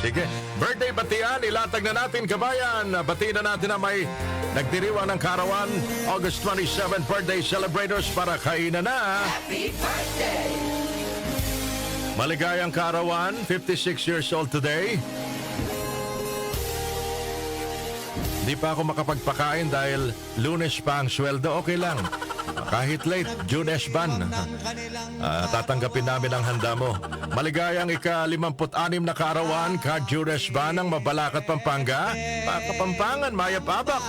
Sige. Birthday batian, ilatag na natin kabayan. Batiin na natin na may nagdiriwang ng Kaarawan. August 27 birthday celebrators para kainan na. Happy birthday! Maligayang Kaarawan, 56 years old today. Di pa ako makapagpakain dahil Lunes pa ang sweldo. Okay lang. Kahit late, June Esban. Tatanggapin namin ang handa mo. Maligayang ika-56 na Kaarawan, ka-June Esban ng Mabalacat, Pampanga. Kapampangan, Maya Pabak.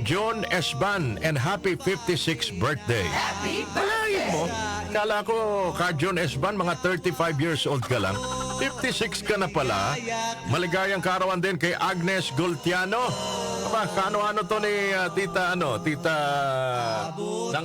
June Esban, and happy 56th birthday. Happy Malayin mo. Kala ko, ka-June Esban, mga 35 years old ka lang. 56 ka na pala. Maligayang Kaarawan din kay Agnes Gultiano. Aba, kaano-ano to ni tita ng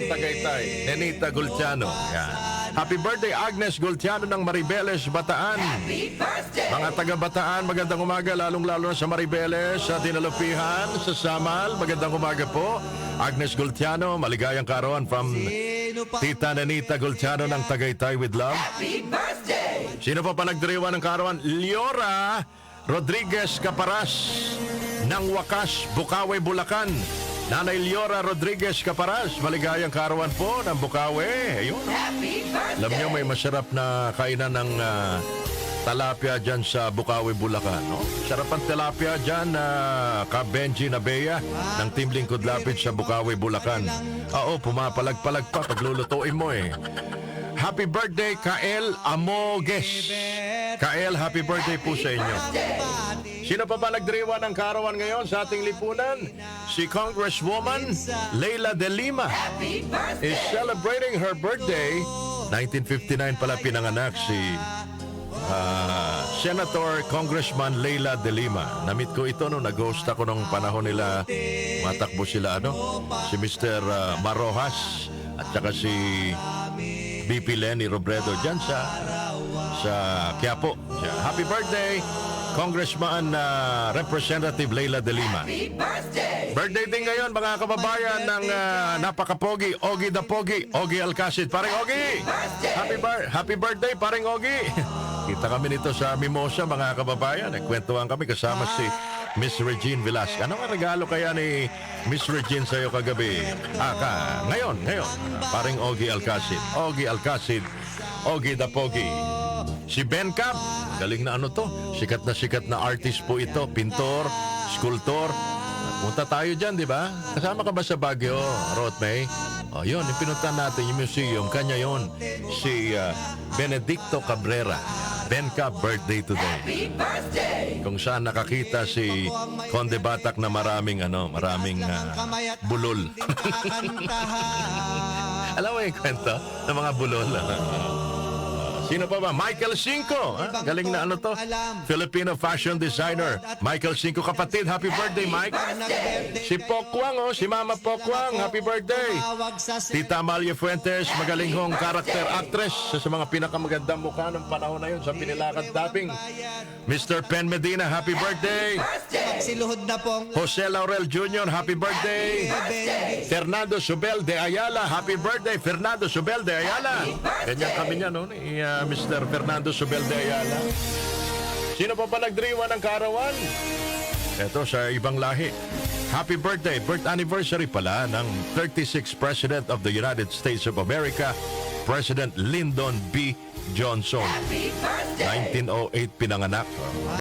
Tagaytay, Nenita Gultiano. Yan. Happy birthday, Agnes Gultiano ng Maribeles, Bataan. Happy birthday! Mga taga-Bataan, magandang umaga, lalong-lalo na sa Maribeles, sa Dinalupihan, sa Samal. Magandang umaga po. Agnes Gultiano, maligayang Kaarawan from Tita Nenita Gultiano ng Tagaytay with love. Happy birthday! Sino pa nagdiriwang ng Kaarawan? Liora Rodriguez Caparas ng Wakas, Bukawe, Bulacan. Nanay Liora Rodriguez Caparas, maligayang Kaarawan po ng Bukawe. Ayun. Happy birthday! Alam niyo may masarap na kainan ng talapia dyan sa Bukawe, Bulacan. No? Sarap ang tilapia dyan na ka-Benji Nabea ng Team Lingkod Lapid sa Bukawe, Bulacan. Oo, pumapalag-palag pa paglulutuin mo eh. Happy birthday, Kael Amoges. Kael, happy birthday po sa inyo. Sino pa ba nagdiriwa ng Kaarawan ngayon sa ating lipunan? Si Congresswoman Leila de Lima Happy birthday! is celebrating her birthday. 1959 pala pinanganak si Senator Congressman Leila de Lima. Namit ko ito nung nag-host ako nung panahon nila. Matakbo sila, si Mr. Marojas at saka si BP Lenny Robredo dyan sa Quiapo. Happy birthday, Congressman Representative Leila de Lima. Happy birthday! Birthday din ngayon mga kababayan ng napakapogi, Ogie the Pogi, Ogie Alcacid. Paring Ogie! Happy birthday, paring Ogie! Kita kami nito sa Mimosa mga kababayan. Nagkwentuhan kami kasama si Miss Regine Velasquez. Anong regalo kaya ni Miss Regine sa'yo kagabi? Ngayon. Paring Ogie Alcacid. Ogie Alcacid, Ogie the Pogi. Si Ben Cap, galing na sikat na artist po ito, pintor, skulptor. Punta tayo dyan, di ba? Kasama ka ba sa Baguio, Rotmay? O, yun, pinunta natin yung museum, kanya yun. Si Benedicto Cabrera. Ben Cap, birthday today. Happy birthday! Kung saan nakakita si Conde Batak na maraming bulol. Alam mo yung kwento ng mga bulol? Sino pa ba? Michael Cinco. Galing na Filipino fashion designer. Michael Cinco, kapatid. Happy birthday, Mike. Si Pokwang, si Mama Pokwang. Happy birthday. Tita Amalia Fuentes, magaling hong character actress sa mga pinakamagandang mukha ng panahon na yun sa Pinilakad Tapping. Mr. Pen Medina, happy birthday. Siluhod na pong Jose Laurel Jr., happy birthday. Fernando Subel de Ayala, happy birthday. Fernando Subel de Ayala. Ganyan kami niya, ni Mr. Fernando Subel de Ayala. Sino pa nagdiriwa ng Kaarawan? Ito sa ibang lahi. Happy birthday, birth anniversary pala ng 36th President of the United States of America, President Lyndon B. Johnson. Happy birthday! 1908 pinanganak.